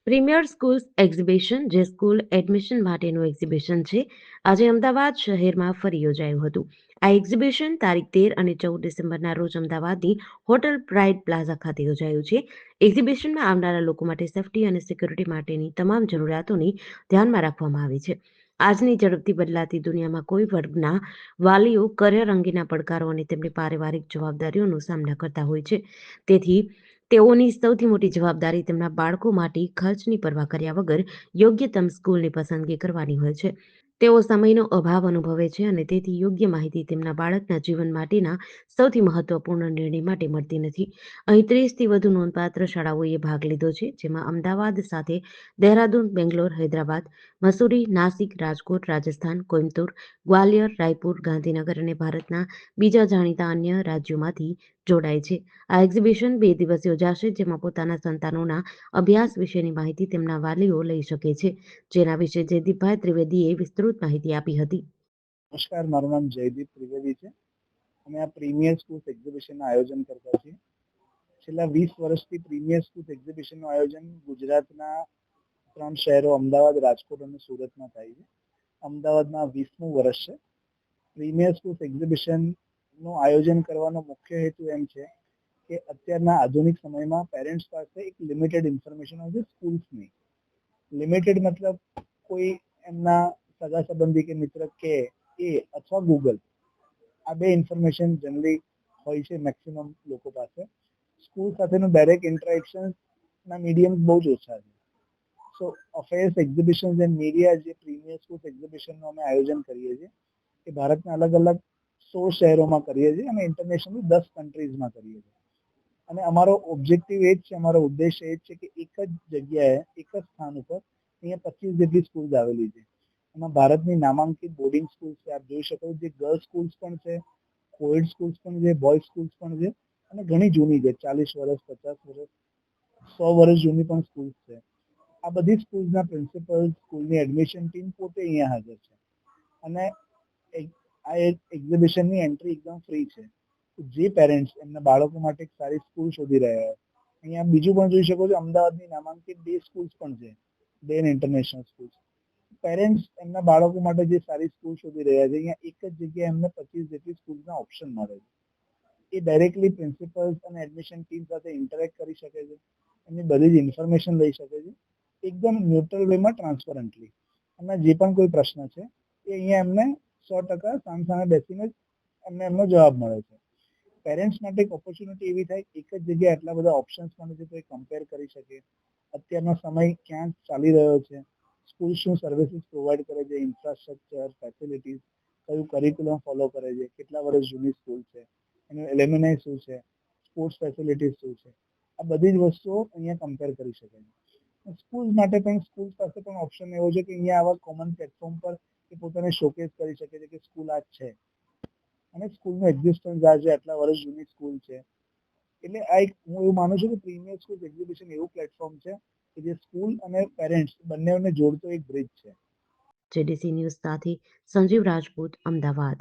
Premier schools exhibition, જે school admission માટેનું exhibition છે, આજે અમદાવાદ શહેરમાં ફરી યોજાયું હતું. આ એક્ઝિબિશન તારીખ 13 અને 14 ડિસેમ્બરના રોજ અમદાવાદની હોટલ પ્રાઇડ પ્લાઝા ખાતે યોજાયું છે. એક્ઝિબિશનમાં આવનારા લોકો માટે સેફટી અને સિક્યુરિટી માટેની તમામ જરૂરિયાતોની ધ્યાનમાં રાખવામાં આવી છે. આજની ઝડપથી બદલાતી દુનિયામાં કોઈ વર્ગના વાલીઓ કરિયર અંગેના પડકારો અને તેમની પારિવારિક જવાબદારીઓનો સામના કરતા હોય છે. તેથી તેઓની સૌથી મોટી જવાબદારી તેમના બાળકો માટે ખર્ચની પરવા કર્યા વગર યોગ્યતમ સ્કૂલની પસંદગી કરવાની હોય છે. તેઓ સમયનો અભાવ અનુભવે છે અને તેથી યોગ્ય માહિતી તેમના બાળકના જીવન માટેના સૌથી મહત્વપૂર્ણ નિર્ણય માટે મળતી નથી. અહીં 30થી વધુ નોંધપાત્ર શાળાઓએ ભાગ લીધો છે, જેમાં અમદાવાદ સાથે દહેરાદૂન, બેંગ્લોર, હૈદરાબાદ, મસૂરી, નાસિક, રાજકોટ, રાજસ્થાન, કોઇમ્બતુર, ગ્વાલિયર, રાયપુર, ગાંધીનગર અને ભારતના બીજા જાણીતા અન્ય રાજ્યોમાંથી જોડાય છે. આ એક્ઝિબિશન 2 દિવસ યોજાશે, જેમાં પોતાના સંતાનોના અભ્યાસ વિશેની માહિતી તેમના વાલીઓ લઈ શકે છે, જેના વિશે જયદીપભાઈ ત્રિવેદીએ વિસ્તૃત માહિતી આપી હતી. નમસ્કાર, મારું નામ જયદીપ ત્રિવેદી છે. અમે આ પ્રીમિયર સ્કૂલ્સ એક્ઝિબિશનનું આયોજન કરતા છીએ. છેલ્લા 20 વર્ષથી પ્રીમિયર સ્કૂલ્સ એક્ઝિબિશનનું આયોજન ગુજરાતના 3 શહેરો અમદાવાદ, રાજકોટ અને સુરતમાં થાય છે. અમદાવાદમાં 20મું વર્ષ છે. પ્રીમિયર સ્કૂલ્સ એક્ઝિબિશનનું આયોજન કરવાનો મુખ્ય હેતુ એમ છે કે અત્યારના આધુનિક સમયમાં પેરેન્ટ્સ પાસે એક લિમિટેડ ઇન્ફોર્મેશન હોય છે સ્કૂલ્સની. લિમિટેડ મતલબ કોઈ એમના સગા સંબંધી કે મિત્ર કે એ અથવા ગૂગલ, આ બે ઇન્ફોર્મેશન જનરલી હોય છે મેક્સિમમ લોકો પાસે. સ્કૂલ સાથેનું ડાયરેક્ટ ઇન્ટરેક્શનના મીડિયમ બહુ જ ઓછા છે. સો અફેર્સ, એક્ઝિબિશન્સ એન્ડ મીડિયા, જે પ્રીમિયર સ્કૂલ્સ એક્ઝિબિશનનું અમે આયોજન કરીએ છીએ, એ ભારતના અલગ અલગ 16 શહેરોમાં કરીએ છીએ અને ઇન્ટરનેશનલી 10 કન્ટ્રીઝમાં કરીએ છીએ. અને અમારો ઓબ્જેક્ટિવ એ જ છે, અમારો ઉદ્દેશ્ય એ જ છે કે એક જ જગ્યાએ, એક જ સ્થાન ઉપર અહીંયા 25 જેટલી સ્કૂલ્સ આવેલી છે. એમાં ભારતની નામાંકિત બોર્ડિંગ સ્કૂલ્સ છે, આપ જોઈ શકો, જે ગર્લ્સ સ્કૂલ્સ પણ છે, કોએડ સ્કૂલ્સ પણ છે, બોયઝ સ્કૂલ્સ પણ છે અને ઘણી જૂની છે, 40 વર્ષ, 50 વર્ષ, 100 વર્ષ જૂની પણ સ્કૂલ્સ છે. આ બધી સ્કૂલ્સના પ્રિન્સિપલ, સ્કૂલની એડમિશન ટીમ પોતે અહીંયા હાજર છે. અને આ એક્ઝિબિશનની એન્ટ્રી એકદમ ફ્રી છે. જે પેરેન્ટ્સ એમના બાળકો માટે એક સારી સ્કૂલ શોધી રહ્યા હોય, અહીંયા બીજું પણ જોઈ શકો છો, અમદાવાદની નામાંકિત 2 સ્કૂલ્સ પણ છે, ડેન ઇન્ટરનેશનલ સ્કૂલ્સ. પેરેન્ટ્સ એમના બાળકો માટે જે સારી સ્કૂલ શોધી રહ્યા છે, અહીંયા એક જ જગ્યાએ એમને 25 જેટલી સ્કૂલના ઓપ્શન મળે છે. એ ડાયરેક્ટલી પ્રિન્સિપલ્સ અને એડમિશન ટીમ સાથે ઇન્ટરેક્ટ કરી શકે છે, એમની બધી જ ઇન્ફોર્મેશન લઈ શકે છે, એકદમ ન્યુટ્રલ વેમાં, ટ્રાન્સપરન્ટલી. એમના જે પણ કોઈ પ્રશ્ન છે એ અહીંયા એમને 100% સામસામે બેસીને એમને એમનો જવાબ મળે છે. પેરેન્ટ્સ માટે એક ઓપોર્ચ્યુનિટી એવી થાય, એક જ જગ્યાએ આટલા બધા ઓપ્શન્સ મળે છે તો એ કમ્પેર કરી શકે, અત્યારનો સમય ક્યાં ચાલી રહ્યો છે, સ્કૂલ શું સર્વિસીસ પ્રોવાઈડ કરે છે, ઇન્ફ્રાસ્ટ્રક્ચર, ફેસિલિટીઝ, કયું કરિક્યુલમ ફોલો કરે છે, કેટલા વર્ષ જૂની સ્કૂલ છે, એનું એલ્યુમિનાઈ શું છે, સ્પોર્ટ્સ ફેસિલિટીઝ શું છે, આ બધી જ વસ્તુઓ અહીંયા કમ્પેર કરી શકે છે. સ્કૂલ માટે પણ, સ્કૂલ પાસે પણ ઓપ્શન એવો છે કે અહીંયા આવા કોમન પ્લેટફોર્મ પર એ પોતાને શોકેસ કરી શકે છે કે સ્કૂલ આ છે અને સ્કૂલનું એક્ઝિસ્ટન્સ આ છે, આટલા વર્ષ જૂની સ્કૂલ છે. એટલે આ એક, હું એવું માનું છું કે પ્રીમિયર સ્કૂલ એક્ઝિબિશન એવું પ્લેટફોર્મ છે કે જે સ્કૂલ અને પેરેન્ટ્સ બંનેને જોડતો એક બ્રિજ છે. જેડીસી ન્યૂઝ સાથે સંજીવ રાજપૂત, અમદાવાદ.